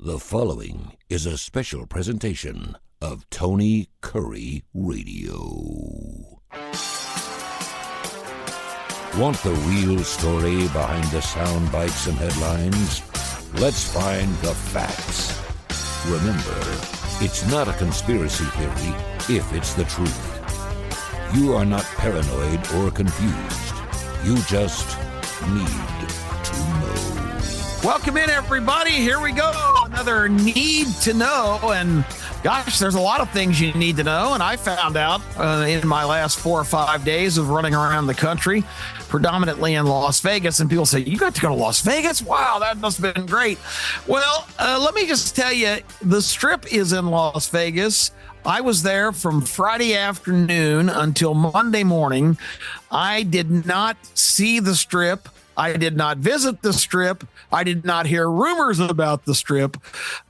The following is a special presentation of Tony Kurre Radio. Want the real story behind the sound bites and headlines? Let's find the facts. Remember, it's not a conspiracy theory if it's the truth. You are not paranoid or confused. You just need to know. Welcome in, everybody. Here we go. Another need to know. And gosh, there's a lot of things you need to know. And I found out in my last 4 or 5 days of running around the country, predominantly in Las Vegas. And people say, you got to go to Las Vegas? Wow, that must have been great. Well, let me just tell you, the Strip is in Las Vegas. I was there from Friday afternoon until Monday morning. I did not see the Strip. I did not visit the Strip. I did not hear rumors about the Strip.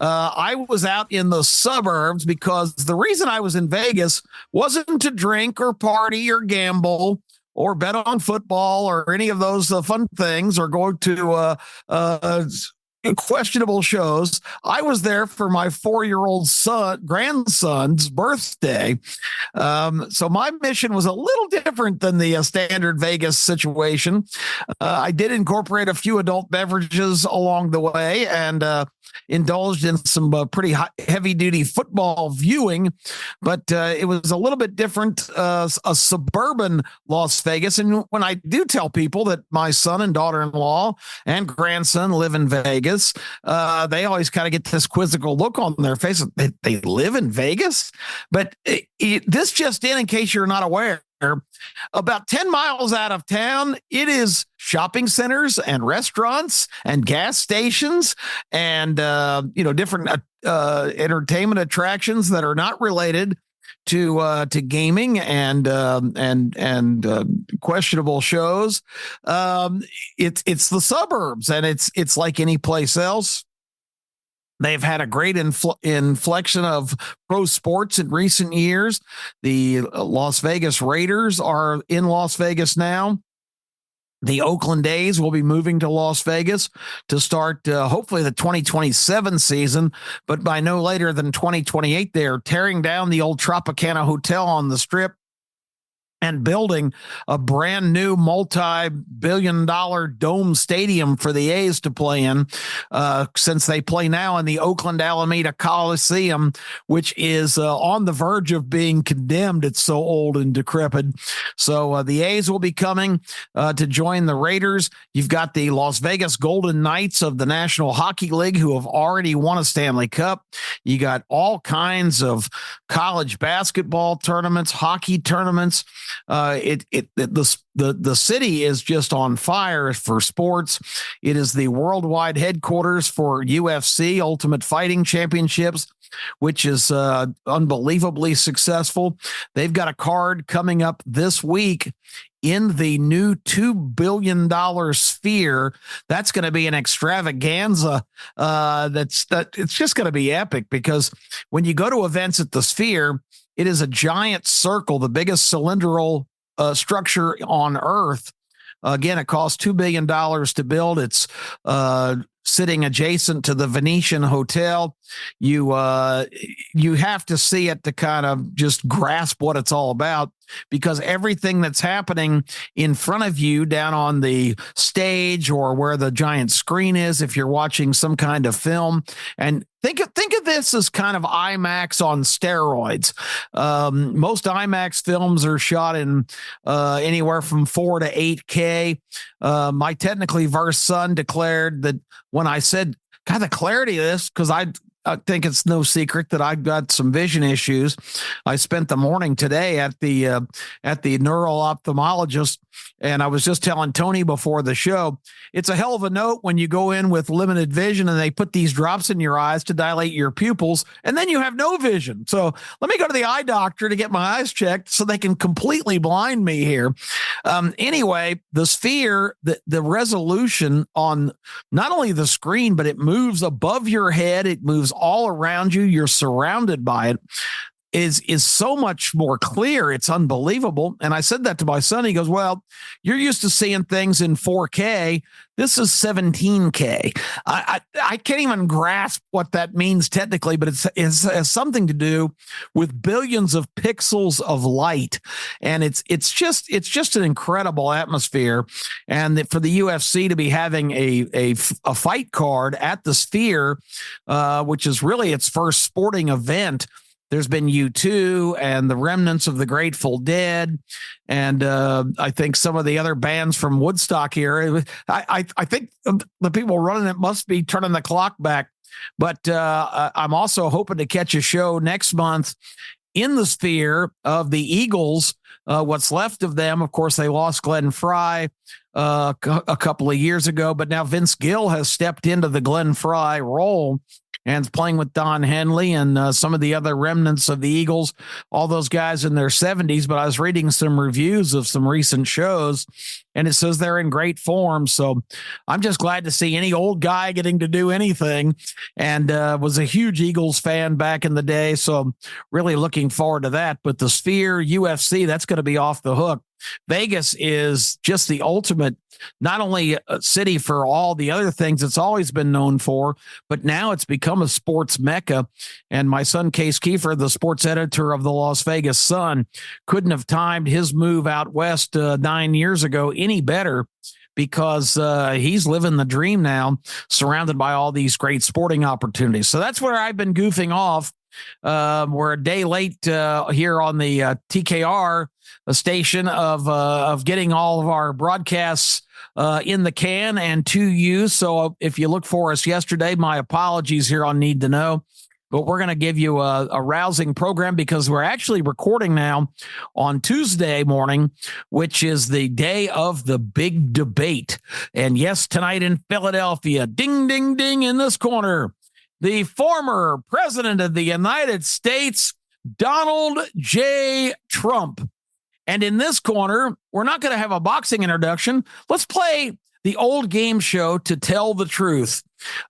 I was out in the suburbs because the reason I was in Vegas wasn't to drink or party or gamble or bet on football or any of those fun things or go to questionable shows. I was there for my 4-year-old grandson's birthday. So my mission was a little different than the standard Vegas situation. I did incorporate a few adult beverages along the way and indulged in some pretty heavy-duty football viewing, but it was a little bit different, a suburban Las Vegas. And when I do tell people that my son and daughter-in-law and grandson live in Vegas, they always kind of get this quizzical look on their face. They live in Vegas? But this just in case you're not aware, about 10 miles out of town, it is shopping centers and restaurants and gas stations and different entertainment attractions that are not related to gaming and questionable shows. It's the suburbs, and it's like any place else. They've had a great inflection of pro sports in recent years. The Las Vegas Raiders are in Las Vegas now. The Oakland A's will be moving to Las Vegas to start hopefully the 2027 season, but by no later than 2028, they're tearing down the old Tropicana Hotel on the Strip and building a brand new multi-billion-dollar dome stadium for the A's to play in, since they play now in the Oakland Alameda Coliseum, which is on the verge of being condemned. It's so old and decrepit. So the A's will be coming to join the Raiders. You've got the Las Vegas Golden Knights of the National Hockey League, who have already won a Stanley Cup. You got all kinds of college basketball tournaments, hockey tournaments. The city is just on fire for sports. It is the worldwide headquarters for UFC, Ultimate Fighting Championships, which is unbelievably successful. They've got a card coming up this week in the new $2 billion Sphere. That's going to be an extravaganza. It's just going to be epic, because when you go to events at the Sphere, it is a giant circle, the biggest cylindrical structure on Earth. Again, it costs $2 billion to build. It's sitting adjacent to the Venetian Hotel. You have to see it to kind of just grasp what it's all about, because everything that's happening in front of you down on the stage or where the giant screen is, if you're watching some kind of film, and think of this as kind of IMAX on steroids. Most IMAX films are shot in anywhere from 4 to 8K. My technically versed son declared that when I said, God, the clarity of this, because I think it's no secret that I've got some vision issues. I spent the morning today at the neural ophthalmologist, and I was just telling Tony before the show, it's a hell of a note when you go in with limited vision and they put these drops in your eyes to dilate your pupils, and then you have no vision. So let me go to the eye doctor to get my eyes checked so they can completely blind me here. Anyway, the Sphere, the resolution on not only the screen, but it moves above your head. It moves all around you. You're surrounded by it. is so much more clear. It's unbelievable. And I said that to my son. He goes, well, you're used to seeing things in 4K. This is 17K. I can't even grasp what that means technically, but it has something to do with billions of pixels of light, and it's just an incredible atmosphere. And for the UFC to be having a fight card at the Sphere, which is really its first sporting event. There's been U2 and the remnants of the Grateful Dead, and I think some of the other bands from Woodstock here. I think the people running it must be turning the clock back. But I'm also hoping to catch a show next month in the Sphere of the Eagles. What's left of them, of course, they lost Glenn Fry a couple of years ago, but now Vince Gill has stepped into the Glenn Fry role and is playing with Don Henley and some of the other remnants of the Eagles, all those guys in their 70s. But I was reading some reviews of some recent shows, and it says they're in great form. So I'm just glad to see any old guy getting to do anything, and was a huge Eagles fan back in the day. So really looking forward to that. But the Sphere, UFC, that's going to be off the hook. Vegas is just the ultimate, not only a city for all the other things it's always been known for, but now it's become a sports mecca. And my son, Case Keefer, the sports editor of the Las Vegas Sun, couldn't have timed his move out west 9 years ago any better, because he's living the dream now, surrounded by all these great sporting opportunities. So that's where I've been goofing off. We're a day late here on the TKR station of getting all of our broadcasts in the can and to you. So if you look for us yesterday, my apologies here on Need to Know. But we're going to give you a rousing program, because we're actually recording now on Tuesday morning, which is the day of the big debate. And yes, tonight in Philadelphia, ding, ding, ding, in this corner, the former president of the United States, Donald J. Trump. And in this corner, we're not going to have a boxing introduction. Let's play the old game show to tell the truth.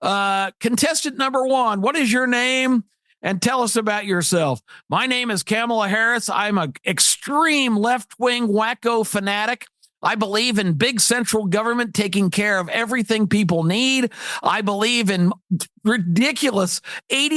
Contestant number one, what is your name? And tell us about yourself. My name is Kamala Harris. I'm an extreme left-wing wacko fanatic. I believe in big central government taking care of everything people need. I believe in ridiculous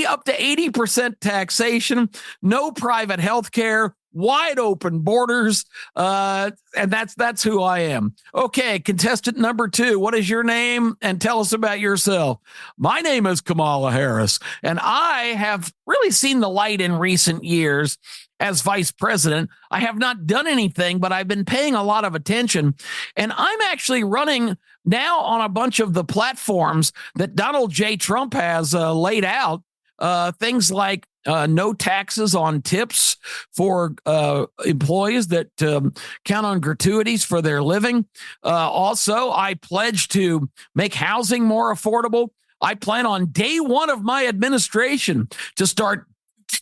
up to 80% taxation, no private health care, wide open borders, and that's who I am. Okay, contestant number two, what is your name? And tell us about yourself. My name is Kamala Harris, and I have really seen the light in recent years as vice president. I have not done anything, but I've been paying a lot of attention, and I'm actually running now on a bunch of the platforms that Donald J. Trump has laid out. Things like no taxes on tips for employees that count on gratuities for their living. Also, I pledge to make housing more affordable. I plan on day one of my administration to start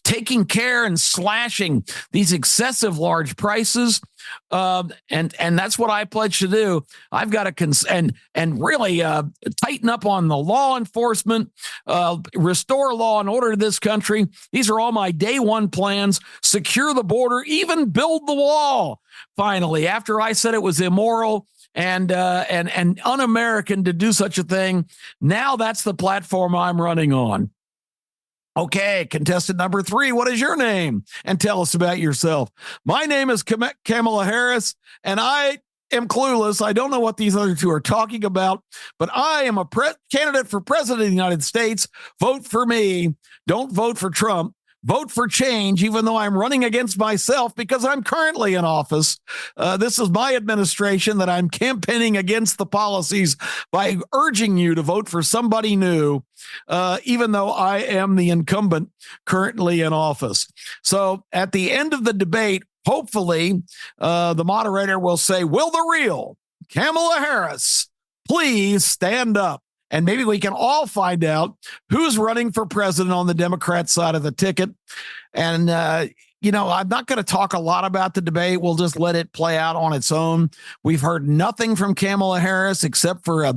taking care and slashing these excessive large prices. And that's what I pledge to do. I've got to really tighten up on the law enforcement, restore law and order to this country. These are all my day one plans. Secure the border, even build the wall. Finally, after I said it was immoral and un-American to do such a thing, now that's the platform I'm running on. Okay, contestant number three, what is your name? And tell us about yourself. My name is Kamala Harris, and I am clueless. I don't know what these other two are talking about, but I am a candidate for president of the United States. Vote for me. Don't vote for Trump. Vote for change, even though I'm running against myself because I'm currently in office. This is my administration that I'm campaigning against the policies by urging you to vote for somebody new, even though I am the incumbent currently in office. So at the end of the debate, hopefully the moderator will say, will the real Kamala Harris please stand up? And maybe we can all find out who's running for president on the Democrat side of the ticket. And, I'm not going to talk a lot about the debate. We'll just let it play out on its own. We've heard nothing from Kamala Harris except for a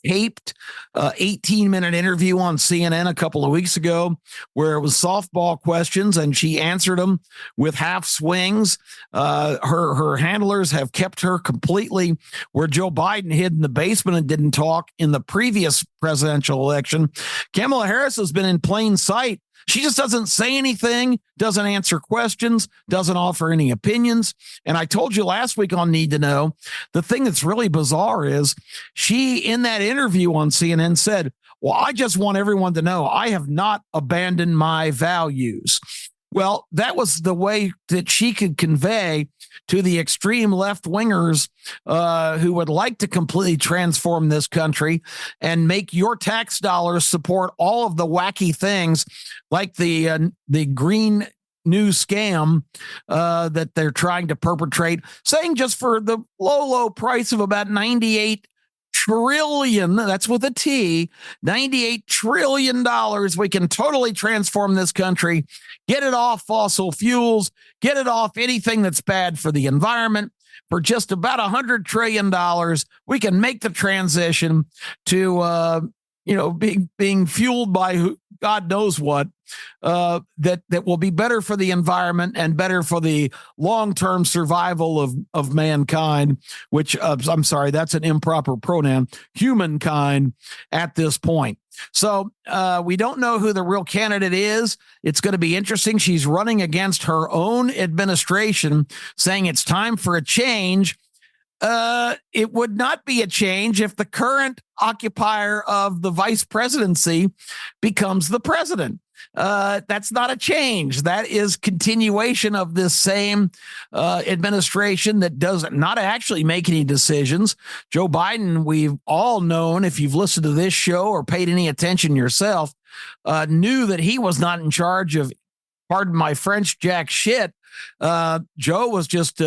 taped 18-minute interview on CNN a couple of weeks ago where it was softball questions and she answered them with half swings. Her handlers have kept her completely where Joe Biden hid in the basement and didn't talk in the previous presidential election. Kamala Harris has been in plain sight. She just doesn't say anything, doesn't answer questions, doesn't offer any opinions. And I told you last week on Need to Know, the thing that's really bizarre is she, in that interview on CNN, said, well, I just want everyone to know I have not abandoned my values. Well, that was the way that she could convey to the extreme left-wingers who would like to completely transform this country and make your tax dollars support all of the wacky things like the green new scam that they're trying to perpetrate, saying just for the low price of about 98 trillion, that's with a T, $98 trillion, we can totally transform this country, get it off fossil fuels, get it off anything that's bad for the environment. For just about $100 trillion, we can make the transition to, being fueled by God knows what, that will be better for the environment and better for the long-term survival of mankind, which, I'm sorry, that's an improper pronoun, humankind at this point. So we don't know who the real candidate is. It's going to be interesting. She's running against her own administration, saying it's time for a change. It would not be a change if the current occupier of the vice presidency becomes the president. That's not a change. That is continuation of this same administration that does not actually make any decisions. Joe Biden, we've all known, if you've listened to this show or paid any attention yourself, knew that he was not in charge of, pardon my French, jack shit. Joe was just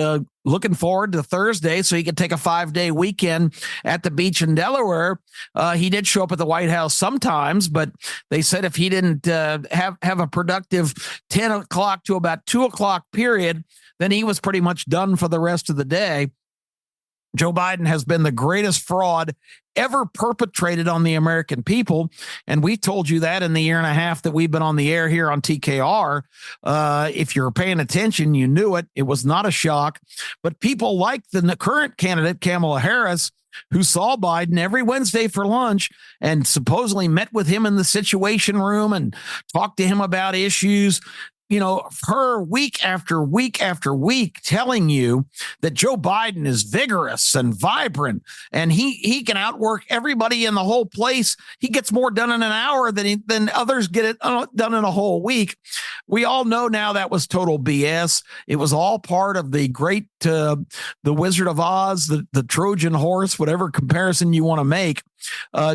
looking forward to Thursday so he could take a 5-day weekend at the beach in Delaware. He did show up at the White House sometimes, but they said if he didn't have a productive 10 o'clock to about 2 o'clock period, then he was pretty much done for the rest of the day. Joe Biden has been the greatest fraud ever perpetrated on the American people. And we told you that in the year and a half that we've been on the air here on TKR. If you're paying attention, you knew it. It was not a shock. But people like the current candidate, Kamala Harris, who saw Biden every Wednesday for lunch and supposedly met with him in the Situation Room and talked to him about issues. Her week after week after week telling you that Joe Biden is vigorous and vibrant and he can outwork everybody in the whole place. He gets more done in an hour than others get it done in a whole week. We all know now that was total BS. It was all part of the great, the Wizard of Oz, the Trojan horse, whatever comparison you want to make.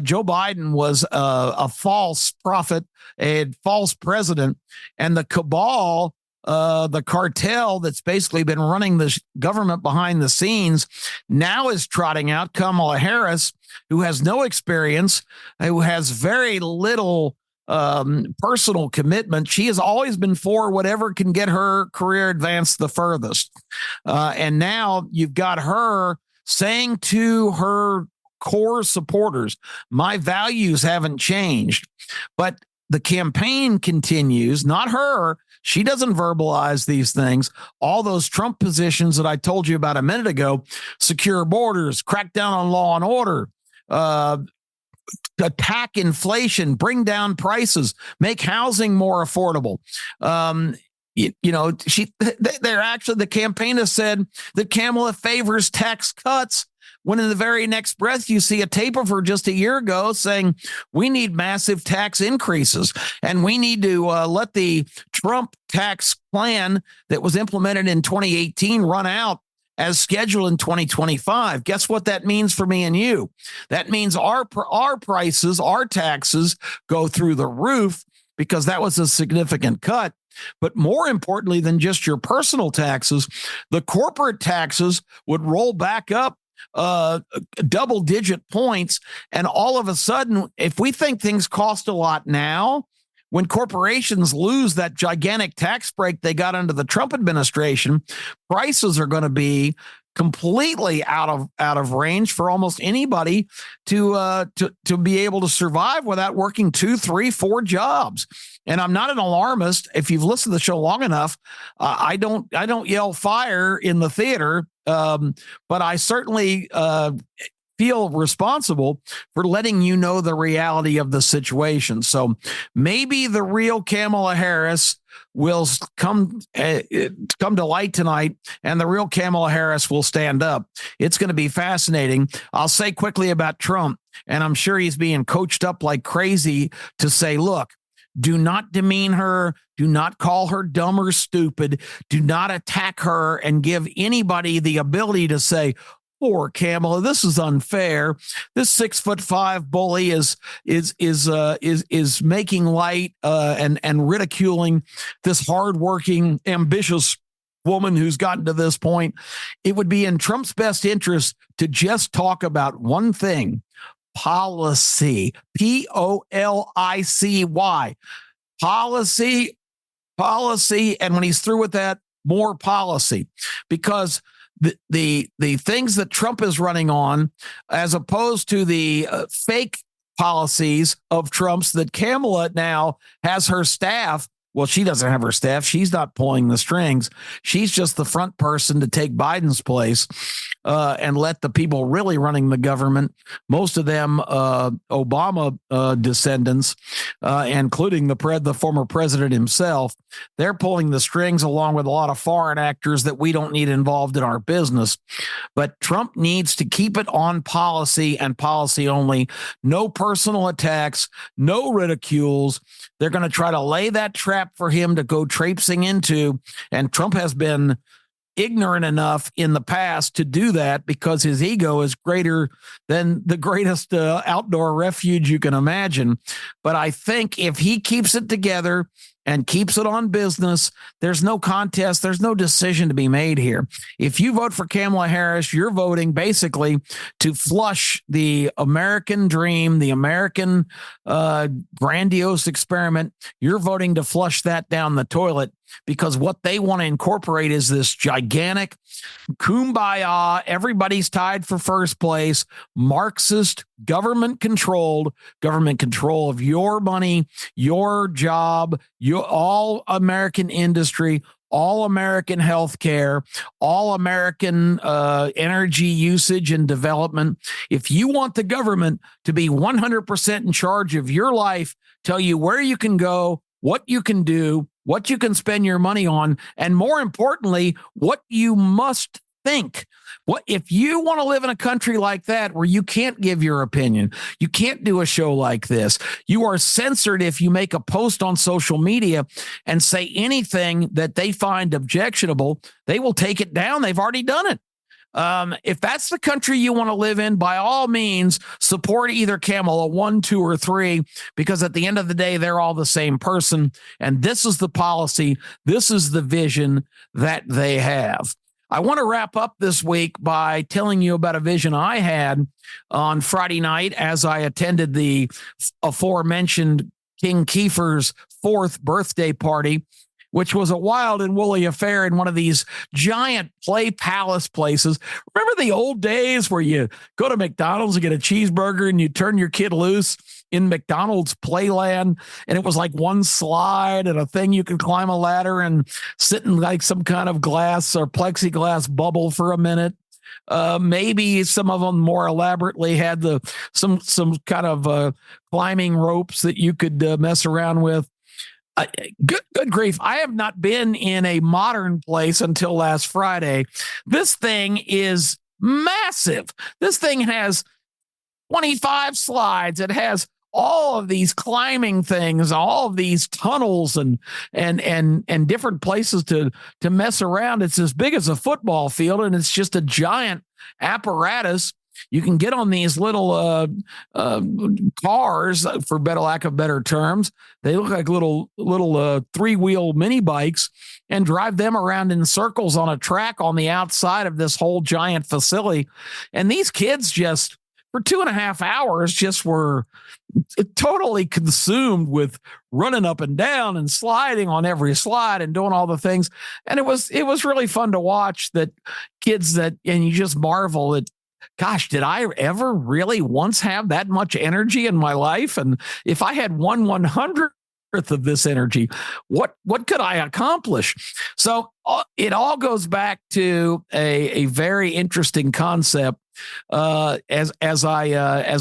Joe Biden was a false prophet, a false president, and the cabal, the cartel that's basically been running the government behind the scenes now is trotting out Kamala Harris, who has no experience, who has very little personal commitment. She has always been for whatever can get her career advanced the furthest. And now you've got her saying to her core supporters, my values haven't changed, but the campaign continues, not her. She doesn't verbalize these things. All those Trump positions that I told you about a minute ago, secure borders, crack down on law and order, attack inflation, bring down prices, make housing more affordable. They're actually, the campaign has said that Kamala favors tax cuts, when in the very next breath, you see a tape of her just a year ago saying we need massive tax increases and we need to let the Trump tax plan that was implemented in 2018 run out as scheduled in 2025. Guess what that means for me and you? That means our prices, our taxes go through the roof because that was a significant cut. But more importantly than just your personal taxes, the corporate taxes would roll back up double-digit points. And all of a sudden, if we think things cost a lot now, when corporations lose that gigantic tax break they got under the Trump administration, prices are going to be completely out of range for almost anybody to be able to survive without working 2, 3, 4 jobs. And I'm not an alarmist. If you've listened to the show long enough, I don't yell fire in the theater, but I certainly feel responsible for letting you know the reality of the situation. So maybe the real Kamala Harris will come to light tonight, and the real Kamala Harris will stand up. It's going to be fascinating. I'll say quickly about Trump, and I'm sure he's being coached up like crazy to say, look, do not demean her. Do not call her dumb or stupid. Do not attack her and give anybody the ability to say, poor Kamala, this is unfair. This 6'5" bully is making light and ridiculing this hardworking, ambitious woman who's gotten to this point. It would be in Trump's best interest to just talk about one thing: policy. Policy. Policy. And when he's through with that, more policy, because the things that Trump is running on, as opposed to the fake policies of Trump's that Kamala now has her staff. Well, she doesn't have her staff. She's not pulling the strings. She's just the front person to take Biden's place and let the people really running the government, most of them Obama descendants, including the former president himself, they're pulling the strings along with a lot of foreign actors that we don't need involved in our business. But Trump needs to keep it on policy and policy only. No personal attacks, no ridicules. They're going to try to lay that trap for him to go traipsing into. And Trump has been ignorant enough in the past to do that because his ego is greater than the greatest outdoor refuge you can imagine. But I think if he keeps it together and keeps it on business, there's no contest. There's no decision to be made here. If you vote for Kamala Harris, you're voting basically to flush the American dream, the American grandiose experiment. You're voting to flush that down the toilet, because what they want to incorporate is this gigantic kumbaya, everybody's tied for first place, Marxist, government control of your money, your job, your all American industry, all American healthcare, all American energy usage and development. If you want the government to be 100% in charge of your life, tell you where you can go, what you can do, what you can spend your money on, and more importantly, what you must think. What if you want to live in a country like that where you can't give your opinion, you can't do a show like this, you are censored if you make a post on social media and say anything that they find objectionable, they will take it down. They've already done it. If that's the country you want to live in, by all means, support either Kamala 1, 2, or 3, because at the end of the day, they're all the same person. And this is the policy. This is the vision that they have. I want to wrap up this week by telling you about a vision I had on Friday night as I attended the aforementioned King Keefer's 4th birthday party, which was a wild and woolly affair in one of these giant play palace places. Remember the old days where you go to McDonald's and get a cheeseburger and you turn your kid loose in McDonald's playland, and it was like one slide and a thing you could climb a ladder and sit in like some kind of glass or plexiglass bubble for a minute. Maybe some of them more elaborately had some kind of climbing ropes that you could mess around with. Good grief. I have not been in a modern place until last Friday. This thing is massive. This thing has 25 slides. It has all of these climbing things, all of these tunnels and different places to mess around. It's as big as a football field, and it's just a giant apparatus. You can get on these little cars, for better lack of better terms. They look like little 3-wheel mini bikes, and drive them around in circles on a track on the outside of this whole giant facility. And these kids just for 2.5 hours just were totally consumed with running up and down and sliding on every slide and doing all the things. And it was really fun to watch that kids and you just marvel at, gosh, did I ever really once have that much energy in my life? And if I had 1/100th of this energy, what could I accomplish? So it all goes back to a very interesting concept as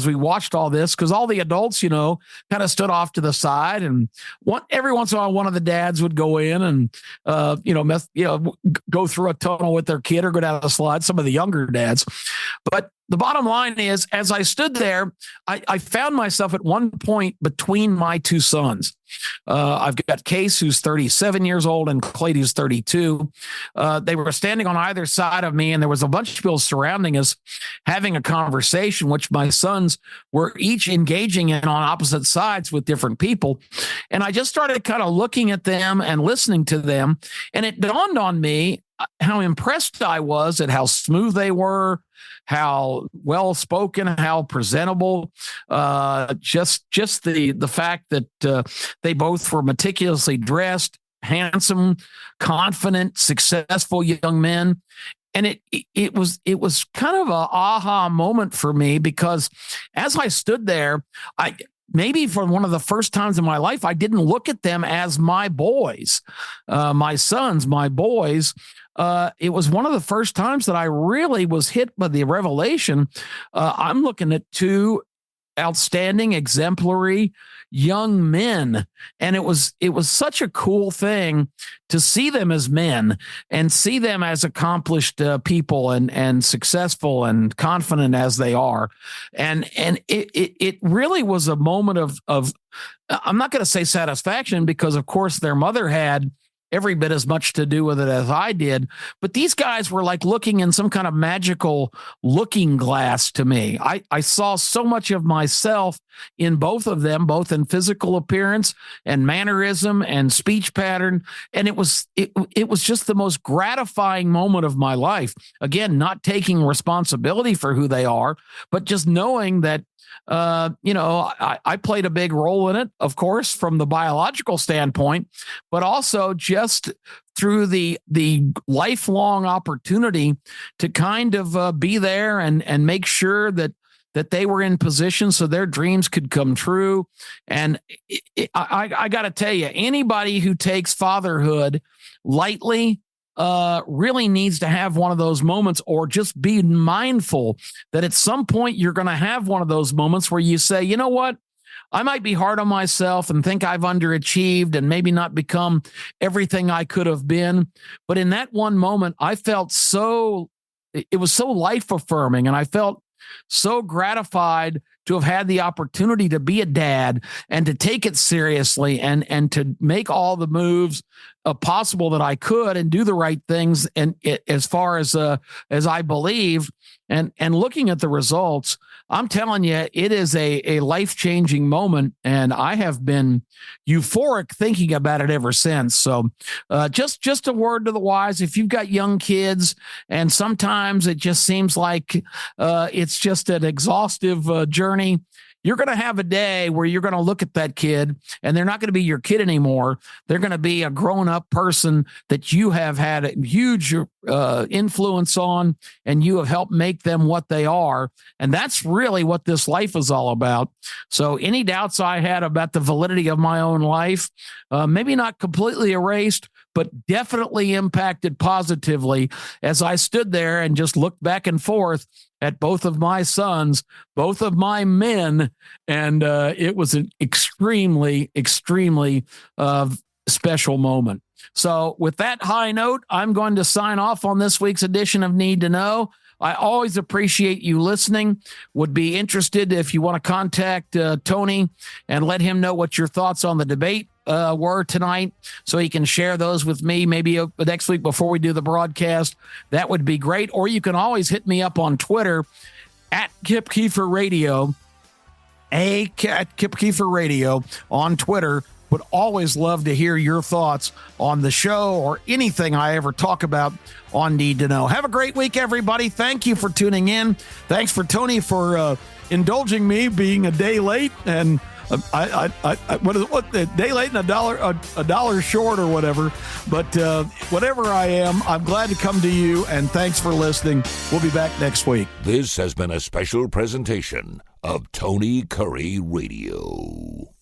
we watched all this, because all the adults, kind of stood off to the side, and every once in a while, one of the dads would go in and go through a tunnel with their kid or go down a slide. Some of the younger dads, but the bottom line is, as I stood there, I found myself at one point between my two sons. I've got Case, who's 37 years old, and Clay, who's 32. They were standing on either side of me, and there was a bunch of people surrounding us having a conversation, which my sons were each engaging in on opposite sides with different people. And I just started kind of looking at them and listening to them. And it dawned on me how impressed I was at how smooth they were, how well spoken, how presentable. Just the fact that they both were meticulously dressed, handsome, confident, successful young men. And it was kind of a aha moment for me, because as I stood there, maybe for one of the first times in my life, I didn't look at them as my boys, my sons, my boys. It was one of the first times that I really was hit by the revelation. I'm looking at two outstanding, exemplary young men. And it was such a cool thing to see them as men and see them as accomplished people and successful and confident as they are. And it really was a moment of I'm not going to say satisfaction, because of course their mother had every bit as much to do with it as I did. But these guys were like looking in some kind of magical looking glass to me. I saw so much of myself in both of them, both in physical appearance and mannerism and speech pattern. And it was just the most gratifying moment of my life. Again, not taking responsibility for who they are, but just knowing that I played a big role in it, of course, from the biological standpoint, but also just through the lifelong opportunity to kind of be there and make sure that they were in position so their dreams could come true. And I got to tell you, anybody who takes fatherhood lightly really needs to have one of those moments, or just be mindful that at some point you're going to have one of those moments where you say, you know what? I might be hard on myself and think I've underachieved and maybe not become everything I could have been. But in that one moment, I felt it was so life affirming, and I felt so gratified to have had the opportunity to be a dad and to take it seriously and to make all the moves possible that I could and do the right things. And as far as I believe, and looking at the results, I'm telling you, it is a life-changing moment, and I have been euphoric thinking about it ever since. So just a word to the wise: if you've got young kids and sometimes it just seems like it's just an exhaustive journey, you're going to have a day where you're going to look at that kid and they're not going to be your kid anymore. They're going to be a grown-up person that you have had a huge influence on, and you have helped make them what they are. And that's really what this life is all about. So any doubts I had about the validity of my own life, maybe not completely erased, but definitely impacted positively as I stood there and just looked back and forth at both of my sons, both of my men. And it was an extremely, extremely special moment. So with that high note, I'm going to sign off on this week's edition of Need to Know. I always appreciate you listening. Would be interested if you want to contact Tony and let him know what your thoughts on the debate were tonight, so he can share those with me maybe next week before we do the broadcast. That would be great. Or you can always hit me up on Twitter at Kip Keefer Radio, at Kip Keefer Radio on Twitter. Would always love to hear your thoughts on the show or anything I ever talk about on Need to Know. Have a great week, everybody. Thank you for tuning in. Thanks for Tony for indulging me being a day late, and what a day late and a dollar short or whatever. But whatever I am, I'm glad to come to you, and thanks for listening. We'll be back next week. This has been a special presentation of Tony Kurre Radio.